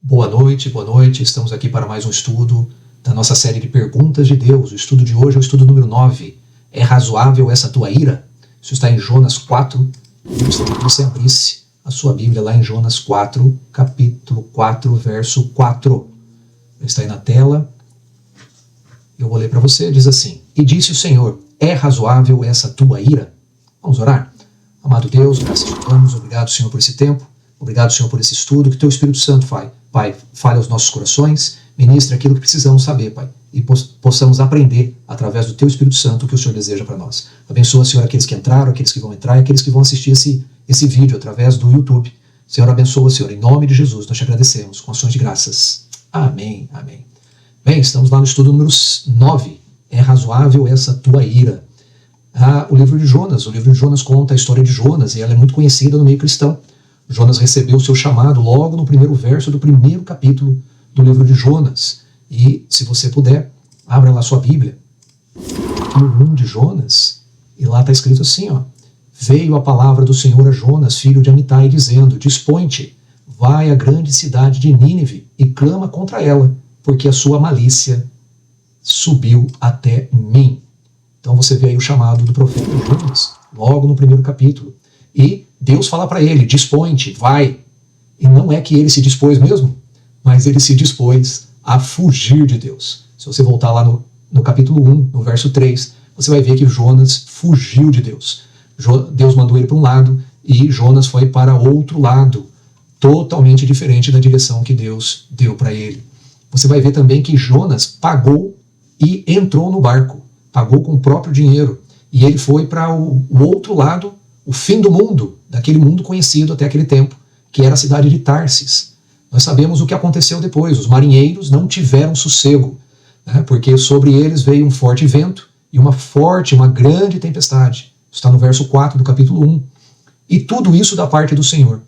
Boa noite, boa noite. Estamos aqui para mais um estudo da nossa série de perguntas de Deus. O estudo de hoje é o estudo número 9. É razoável essa tua ira? Isso está em Jonas 4. Eu gostaria que você abrisse a sua Bíblia lá em Jonas 4, capítulo 4, verso 4. Está aí na tela. Eu vou ler para você. Diz assim: E disse o Senhor, é razoável essa tua ira? Vamos orar? Amado Deus, graças te damos. Obrigado, Senhor, por esse tempo. Obrigado, Senhor, por esse estudo. Que teu Espírito Santo, Pai, fale aos nossos corações, ministre aquilo que precisamos saber, Pai, e possamos aprender através do teu Espírito Santo o que o Senhor deseja para nós. Abençoa, Senhor, aqueles que entraram, aqueles que vão entrar e aqueles que vão assistir esse vídeo através do YouTube. Senhor, abençoa, Senhor, em nome de Jesus, nós te agradecemos com ações de graças. Amém, amém. Bem, estamos lá no estudo número 9. É razoável essa tua ira? O livro de Jonas conta a história de Jonas e ela é muito conhecida no meio cristão. Jonas recebeu o seu chamado logo no primeiro verso do primeiro capítulo do livro de Jonas. E, se você puder, abra lá sua Bíblia, capítulo 1 de Jonas, e lá está escrito assim, ó: Veio a palavra do Senhor a Jonas, filho de Amitai, dizendo: Dispõe-te, vai à grande cidade de Nínive e clama contra ela, porque a sua malícia subiu até mim. Então você vê aí o chamado do profeta Jonas, logo no primeiro capítulo. E Deus fala para ele: dispõe-te, vai. E não é que ele se dispôs mesmo, mas ele se dispôs a fugir de Deus. Se você voltar lá no capítulo 1, no verso 3, você vai ver que Jonas fugiu de Deus. Deus mandou ele para um lado e Jonas foi para outro lado, totalmente diferente da direção que Deus deu para ele. Você vai ver também que Jonas pagou e entrou no barco, pagou com o próprio dinheiro, e ele foi para o outro lado, o fim do mundo, daquele mundo conhecido até aquele tempo, que era a cidade de Tarsis. Nós sabemos o que aconteceu depois. Os marinheiros não tiveram sossego, né, porque sobre eles veio um forte vento e uma grande tempestade. Está no verso 4 do capítulo 1. E tudo isso da parte do Senhor.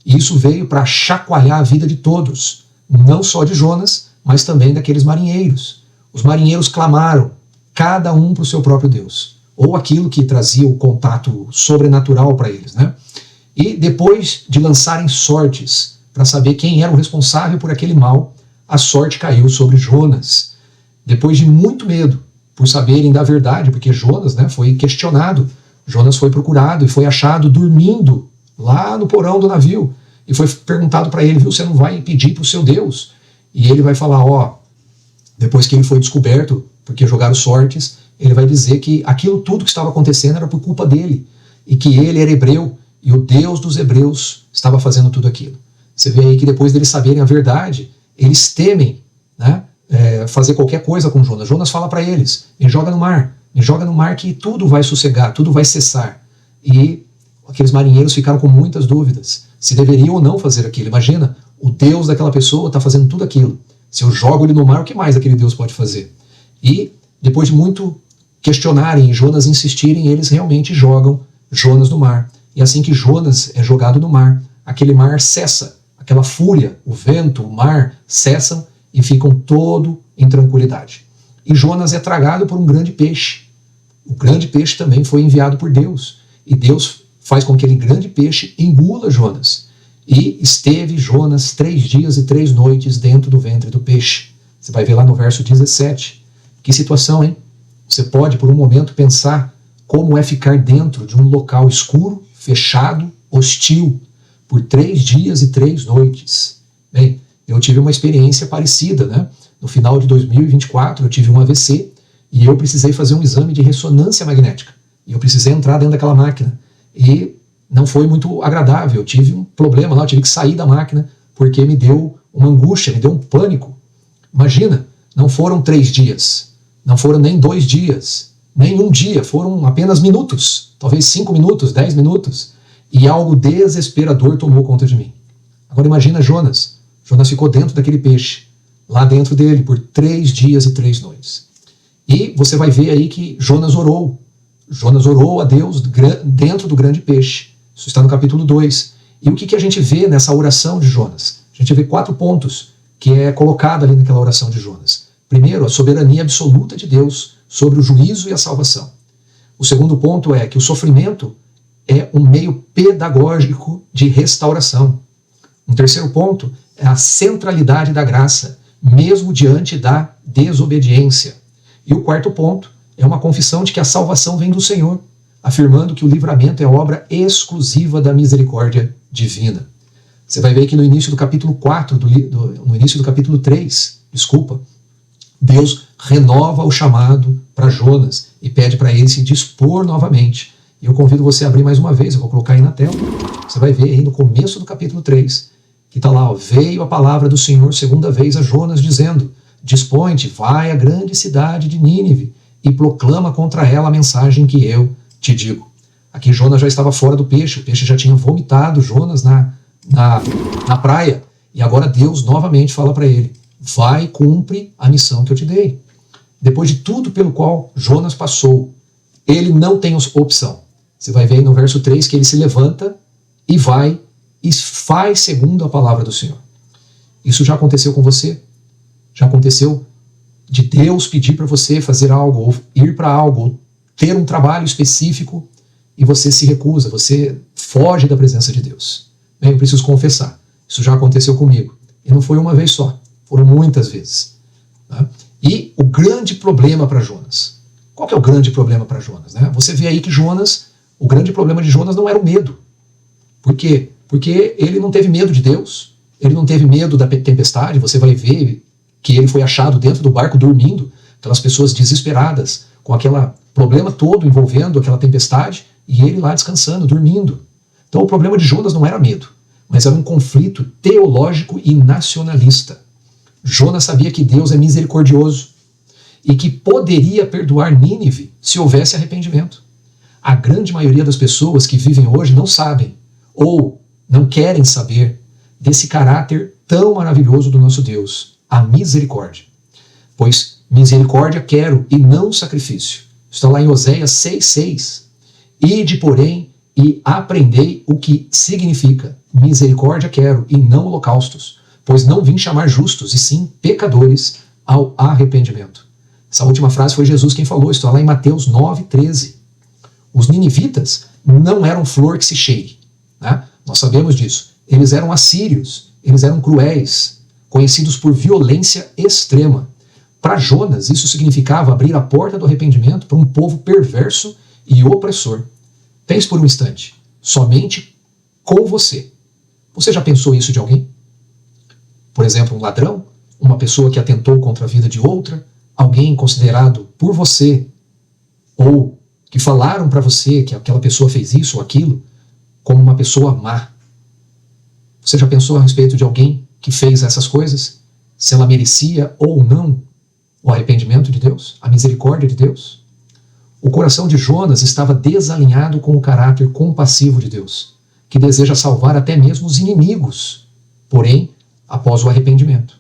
E isso veio para chacoalhar a vida de todos, não só de Jonas, mas também daqueles marinheiros. Os marinheiros clamaram, cada um para o seu próprio Deus, ou aquilo que trazia o contato sobrenatural para eles, né? E depois de lançarem sortes para saber quem era o responsável por aquele mal, a sorte caiu sobre Jonas. Depois de muito medo por saberem da verdade, porque Jonas, né, foi questionado, Jonas foi procurado e foi achado dormindo lá no porão do navio, e foi perguntado para ele: viu, você não vai pedir para o seu Deus? E ele vai falar, depois que ele foi descoberto, porque jogaram sortes, ele vai dizer que aquilo tudo que estava acontecendo era por culpa dele, e que ele era hebreu, e o Deus dos hebreus estava fazendo tudo aquilo. Você vê aí que depois deles saberem a verdade, eles temem, né, fazer qualquer coisa com Jonas. Jonas fala para eles: me joga no mar que tudo vai sossegar, tudo vai cessar. E aqueles marinheiros ficaram com muitas dúvidas, se deveriam ou não fazer aquilo. Imagina, o Deus daquela pessoa está fazendo tudo aquilo. Se eu jogo ele no mar, o que mais aquele Deus pode fazer? E depois de muito questionarem e Jonas insistirem, eles realmente jogam Jonas no mar. E assim que Jonas é jogado no mar, aquele mar cessa, aquela fúria, o vento, o mar cessam e ficam todo em tranquilidade. E Jonas é tragado por um grande peixe. O grande peixe também foi enviado por Deus. E Deus faz com que aquele grande peixe engula Jonas. E esteve Jonas 3 dias e 3 noites dentro do ventre do peixe. Você vai ver lá no verso 17. Que situação, hein? Você pode, por um momento, pensar como é ficar dentro de um local escuro, fechado, hostil, por 3 dias e 3 noites. Bem, eu tive uma experiência parecida, né? No final de 2024, eu tive um AVC e eu precisei fazer um exame de ressonância magnética. E eu precisei entrar dentro daquela máquina. E não foi muito agradável. Eu tive um problema lá, eu tive que sair da máquina porque me deu uma angústia, me deu um pânico. Imagina, não foram 3 dias, não foram nem 2 dias, nem um dia, foram apenas minutos, talvez 5 minutos, 10 minutos, e algo desesperador tomou conta de mim. Agora imagina Jonas. Jonas ficou dentro daquele peixe, lá dentro dele, por 3 dias e 3 noites. E você vai ver aí que Jonas orou. Jonas orou a Deus dentro do grande peixe. Isso está no capítulo 2. E o que a gente vê nessa oração de Jonas? A gente vê 4 pontos que é colocado ali naquela oração de Jonas. Primeiro, a soberania absoluta de Deus sobre o juízo e a salvação. O segundo ponto é que o sofrimento é um meio pedagógico de restauração. Um terceiro ponto é a centralidade da graça, mesmo diante da desobediência. E o quarto ponto é uma confissão de que a salvação vem do Senhor, afirmando que o livramento é obra exclusiva da misericórdia divina. Você vai ver que no início do capítulo 4, no início do capítulo 3, Deus renova o chamado para Jonas e pede para ele se dispor novamente. E eu convido você a abrir mais uma vez, eu vou colocar aí na tela. Você vai ver aí no começo do capítulo 3, que está lá, ó, veio a palavra do Senhor segunda vez a Jonas, dizendo, dispõe-te, vai à grande cidade de Nínive e proclama contra ela a mensagem que eu te digo. Aqui Jonas já estava fora do peixe, o peixe já tinha vomitado Jonas na praia, e agora Deus novamente fala para ele, vai, cumpre a missão que eu te dei. Depois de tudo pelo qual Jonas passou, ele não tem opção. Você vai ver aí no verso 3 que ele se levanta e vai e faz segundo a palavra do Senhor. Isso já aconteceu com você? Já aconteceu de Deus pedir para você fazer algo, ou ir para algo, ou ter um trabalho específico e você se recusa, você foge da presença de Deus? Bem, eu preciso confessar, isso já aconteceu comigo. E não foi uma vez só, foram muitas vezes. Tá? E o grande problema para Jonas, qual que é o grande problema para Jonas? Né? Você vê aí que Jonas, o grande problema de Jonas não era o medo. Por quê? Porque ele não teve medo de Deus, ele não teve medo da tempestade. Você vai ver que ele foi achado dentro do barco dormindo, aquelas pessoas desesperadas, com aquele problema todo envolvendo aquela tempestade, e ele lá descansando, dormindo. Então o problema de Jonas não era medo, mas era um conflito teológico e nacionalista. Jonas sabia que Deus é misericordioso e que poderia perdoar Nínive se houvesse arrependimento. A grande maioria das pessoas que vivem hoje não sabem, ou não querem saber, desse caráter tão maravilhoso do nosso Deus, a misericórdia. Pois misericórdia quero e não sacrifício. Está lá em Oséias 6,6. Ide, porém, e aprendei o que significa misericórdia quero e não holocaustos, pois não vim chamar justos, e sim pecadores ao arrependimento. Essa última frase foi Jesus quem falou, está lá em Mateus 9,13. Os ninivitas não eram flor que se cheire, né? Nós sabemos disso. Eles eram assírios, eles eram cruéis, conhecidos por violência extrema. Para Jonas, isso significava abrir a porta do arrependimento para um povo perverso e opressor. Pense por um instante, somente com você. Você já pensou isso de alguém? Por exemplo, um ladrão, uma pessoa que atentou contra a vida de outra, alguém considerado por você, ou que falaram para você que aquela pessoa fez isso ou aquilo, como uma pessoa má. Você já pensou a respeito de alguém que fez essas coisas? Se ela merecia ou não o arrependimento de Deus, a misericórdia de Deus? O coração de Jonas estava desalinhado com o caráter compassivo de Deus, que deseja salvar até mesmo os inimigos, porém, após o arrependimento.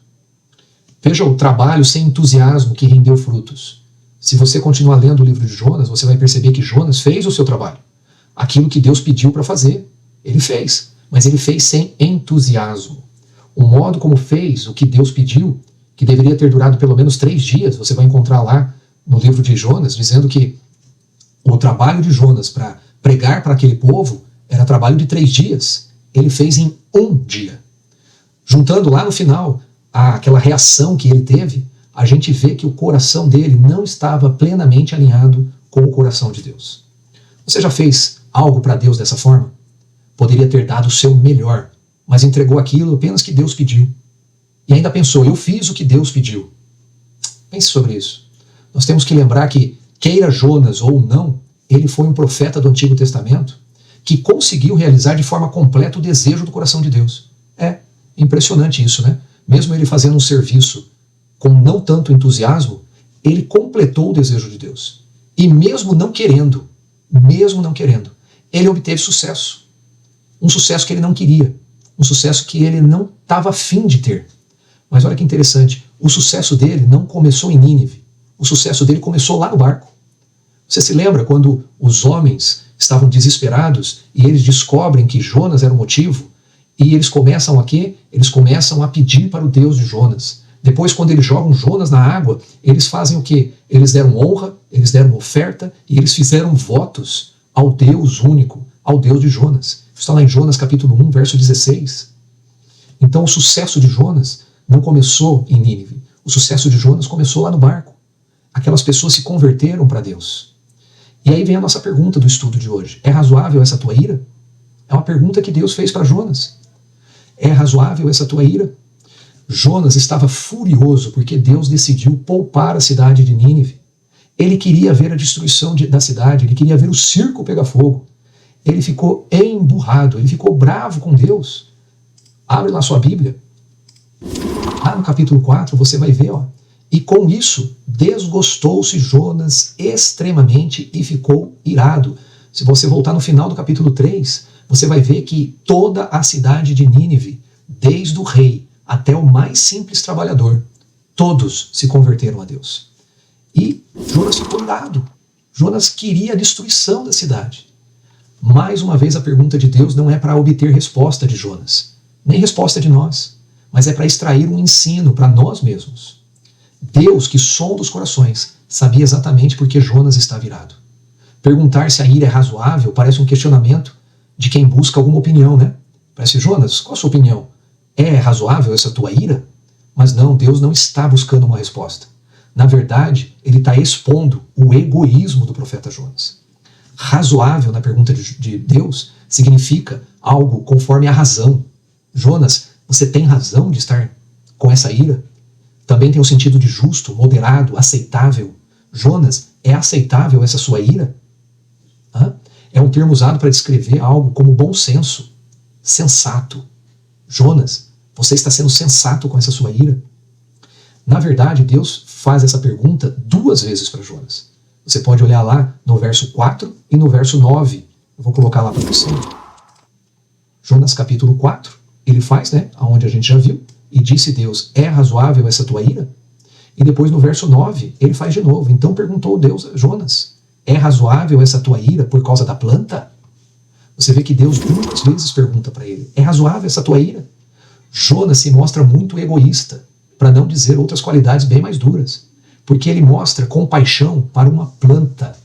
Veja o trabalho sem entusiasmo que rendeu frutos. Se você continuar lendo o livro de Jonas, você vai perceber que Jonas fez o seu trabalho. Aquilo que Deus pediu para fazer, ele fez, mas ele fez sem entusiasmo. O modo como fez o que Deus pediu, que deveria ter durado pelo menos 3 dias, você vai encontrar lá no livro de Jonas, dizendo que o trabalho de Jonas para pregar para aquele povo era trabalho de 3 dias. Ele fez em 1 dia. Juntando lá no final aquela reação que ele teve, a gente vê que o coração dele não estava plenamente alinhado com o coração de Deus. Você já fez algo para Deus dessa forma? Poderia ter dado o seu melhor, mas entregou aquilo apenas que Deus pediu. E ainda pensou, eu fiz o que Deus pediu. Pense sobre isso. Nós temos que lembrar que, queira Jonas ou não, ele foi um profeta do Antigo Testamento que conseguiu realizar de forma completa o desejo do coração de Deus. É impressionante isso, né? Mesmo ele fazendo um serviço com não tanto entusiasmo, ele completou o desejo de Deus. E mesmo não querendo, ele obteve sucesso. Um sucesso que ele não queria, um sucesso que ele não estava afim de ter. Mas olha que interessante, o sucesso dele não começou em Nínive, o sucesso dele começou lá no barco. Você se lembra quando os homens estavam desesperados e eles descobrem que Jonas era o motivo? E eles começam a quê? Eles começam a pedir para o Deus de Jonas. Depois, quando eles jogam Jonas na água, eles fazem o quê? Eles deram honra, eles deram oferta e eles fizeram votos ao Deus único, ao Deus de Jonas. Está lá em Jonas capítulo 1, verso 16. Então o sucesso de Jonas não começou em Nínive. O sucesso de Jonas começou lá no barco. Aquelas pessoas se converteram para Deus. E aí vem a nossa pergunta do estudo de hoje. É razoável essa tua ira? É uma pergunta que Deus fez para Jonas. É razoável essa tua ira? Jonas estava furioso porque Deus decidiu poupar a cidade de Nínive. Ele queria ver a destruição da cidade, ele queria ver o circo pegar fogo. Ele ficou emburrado, ele ficou bravo com Deus. Abre lá sua Bíblia. Lá no capítulo 4 você vai ver, ó. E com isso desgostou-se Jonas extremamente e ficou irado. Se você voltar no final do capítulo 3, você vai ver que toda a cidade de Nínive, desde o rei até o mais simples trabalhador, todos se converteram a Deus. E Jonas ficou irado. Jonas queria a destruição da cidade. Mais uma vez a pergunta de Deus não é para obter resposta de Jonas, nem resposta de nós, mas é para extrair um ensino para nós mesmos. Deus, que sonda os corações, sabia exatamente por que Jonas estava irado. Perguntar se a ira é razoável parece um questionamento de quem busca alguma opinião, né? Parece, Jonas, qual a sua opinião? É razoável essa tua ira? Mas não, Deus não está buscando uma resposta. Na verdade, ele está expondo o egoísmo do profeta Jonas. Razoável, na pergunta de Deus, significa algo conforme a razão. Jonas, você tem razão de estar com essa ira? Também tem o sentido de justo, moderado, aceitável. Jonas, é aceitável essa sua ira? É um termo usado para descrever algo como bom senso, sensato. Jonas, você está sendo sensato com essa sua ira? Na verdade, Deus faz essa pergunta 2 vezes para Jonas. Você pode olhar lá no verso 4 e no verso 9. Eu vou colocar lá para você. Jonas capítulo 4, ele faz, né, aonde a gente já viu, e disse Deus, é razoável essa tua ira? E depois no verso 9, ele faz de novo. Então perguntou Deus a Jonas, é razoável essa tua ira por causa da planta? Você vê que Deus 2 vezes pergunta para ele, é razoável essa tua ira? Jonas se mostra muito egoísta, para não dizer outras qualidades bem mais duras, porque ele mostra compaixão para uma planta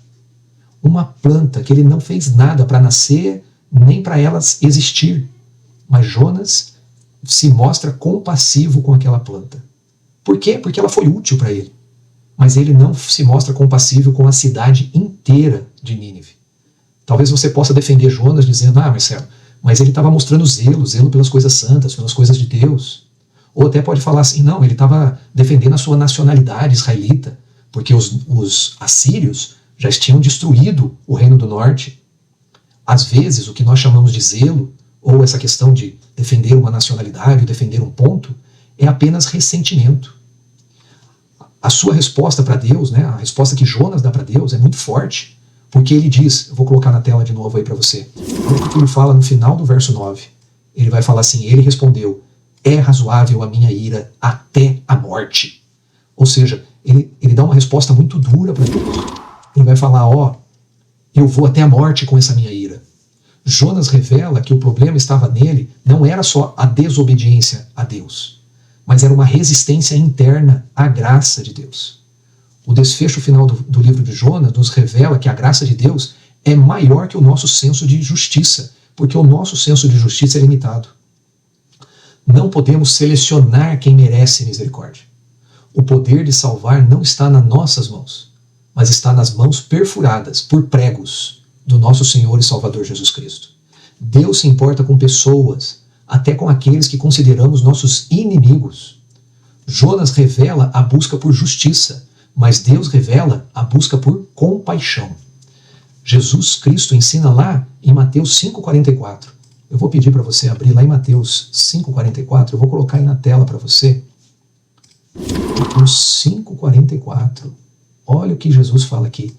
que ele não fez nada para nascer, nem para elas existir. Mas Jonas se mostra compassivo com aquela planta. Por quê? Porque ela foi útil para ele. Mas ele não se mostra compassivo com a cidade inteira de Nínive. Talvez você possa defender Jonas dizendo, Marcelo, mas ele estava mostrando zelo pelas coisas santas, pelas coisas de Deus. Ou até pode falar assim, não, ele estava defendendo a sua nacionalidade israelita, porque os assírios já tinham destruído o reino do norte. Às vezes, o que nós chamamos de zelo, ou essa questão de defender uma nacionalidade, defender um ponto, é apenas ressentimento. A sua resposta para Deus, né, a resposta que Jonas dá para Deus é muito forte, porque ele diz, eu vou colocar na tela de novo aí para você, olha o que ele fala no final do verso 9. Ele vai falar assim, ele respondeu, é razoável a minha ira até a morte. Ou seja, ele dá uma resposta muito dura para Deus. Ele vai falar, eu vou até a morte com essa minha ira. Jonas revela que o problema estava nele, não era só a desobediência a Deus, mas era uma resistência interna à graça de Deus. O desfecho final do livro de Jonas nos revela que a graça de Deus é maior que o nosso senso de justiça, porque o nosso senso de justiça é limitado. Não podemos selecionar quem merece misericórdia. O poder de salvar não está nas nossas mãos, mas está nas mãos perfuradas por pregos do nosso Senhor e Salvador Jesus Cristo. Deus se importa com pessoas, até com aqueles que consideramos nossos inimigos. Jonas revela a busca por justiça, mas Deus revela a busca por compaixão. Jesus Cristo ensina lá em Mateus 5,44. Eu vou pedir para você abrir lá em Mateus 5,44, eu vou colocar aí na tela para você. Mateus 5,44. Olha o que Jesus fala aqui.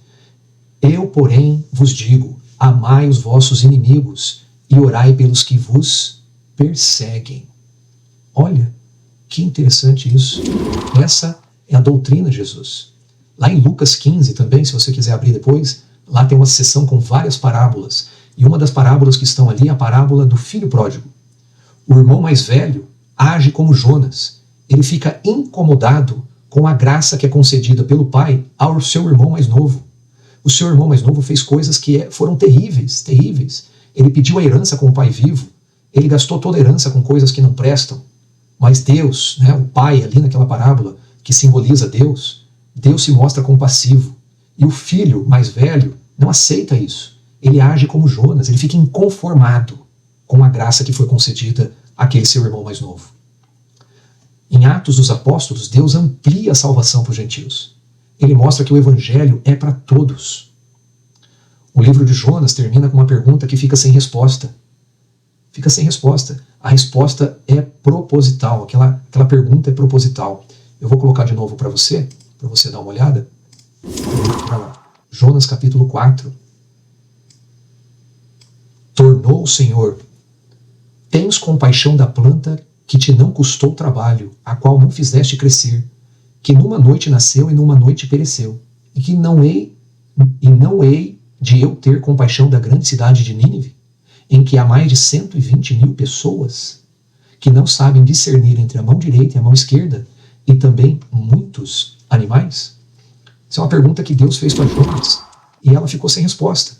Eu, porém, vos digo, amai os vossos inimigos e orai pelos que vos perseguem. Olha, que interessante isso. Essa é a doutrina de Jesus. Lá em Lucas 15 também, se você quiser abrir depois, lá tem uma seção com várias parábolas. E uma das parábolas que estão ali é a parábola do filho pródigo. O irmão mais velho age como Jonas. Ele fica incomodado com a graça que é concedida pelo pai ao seu irmão mais novo. O seu irmão mais novo fez coisas que foram terríveis, terríveis. Ele pediu a herança com o pai vivo ele gastou toda a herança com coisas que não prestam, mas Deus, né, o pai ali naquela parábola, que simboliza Deus, Deus se mostra compassivo. E o filho mais velho não aceita isso. Ele age como Jonas, ele fica inconformado com a graça que foi concedida àquele seu irmão mais novo. Em Atos dos Apóstolos, Deus amplia a salvação para os gentios. Ele mostra que o evangelho é para todos. O livro de Jonas termina com uma pergunta que fica sem resposta. Fica sem resposta. A resposta é proposital, aquela pergunta é proposital. Eu vou colocar de novo para você dar uma olhada. Jonas capítulo 4. Tornou o Senhor: tens compaixão da planta que te não custou trabalho, a qual não fizeste crescer, que numa noite nasceu e numa noite pereceu, e que não hei de eu ter compaixão da grande cidade de Nínive, em que há mais de 120.000 pessoas que não sabem discernir entre a mão direita e a mão esquerda, e também muitos animais? Essa é uma pergunta que Deus fez para Jonas, e ela ficou sem resposta.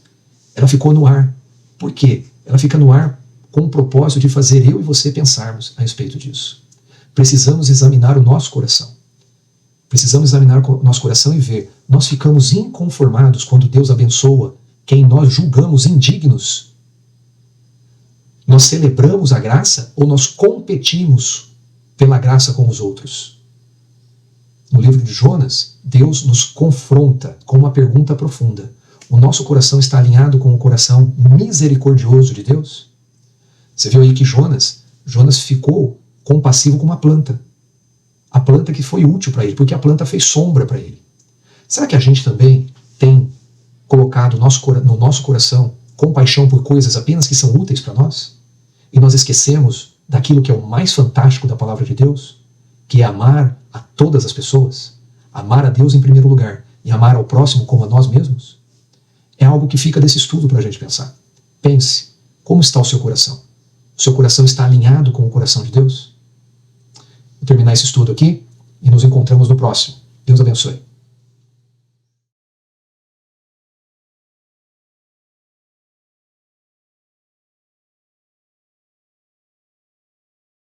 Ela ficou no ar. Por quê? Ela fica no ar com o propósito de fazer eu e você pensarmos a respeito disso. Precisamos examinar o nosso coração. Precisamos examinar o nosso coração e ver, nós ficamos inconformados quando Deus abençoa quem nós julgamos indignos? Nós celebramos a graça ou nós competimos pela graça com os outros? No livro de Jonas, Deus nos confronta com uma pergunta profunda. O nosso coração está alinhado com o coração misericordioso de Deus? Você viu aí que Jonas ficou compassivo com uma planta. A planta que foi útil para ele, porque a planta fez sombra para ele. Será que a gente também tem colocado no nosso coração compaixão por coisas apenas que são úteis para nós? E nós esquecemos daquilo que é o mais fantástico da palavra de Deus, que é amar a todas as pessoas, amar a Deus em primeiro lugar e amar ao próximo como a nós mesmos? É algo que fica desse estudo para a gente pensar. Pense, como está o seu coração? O seu coração está alinhado com o coração de Deus? Vou terminar esse estudo aqui e nos encontramos no próximo. Deus abençoe.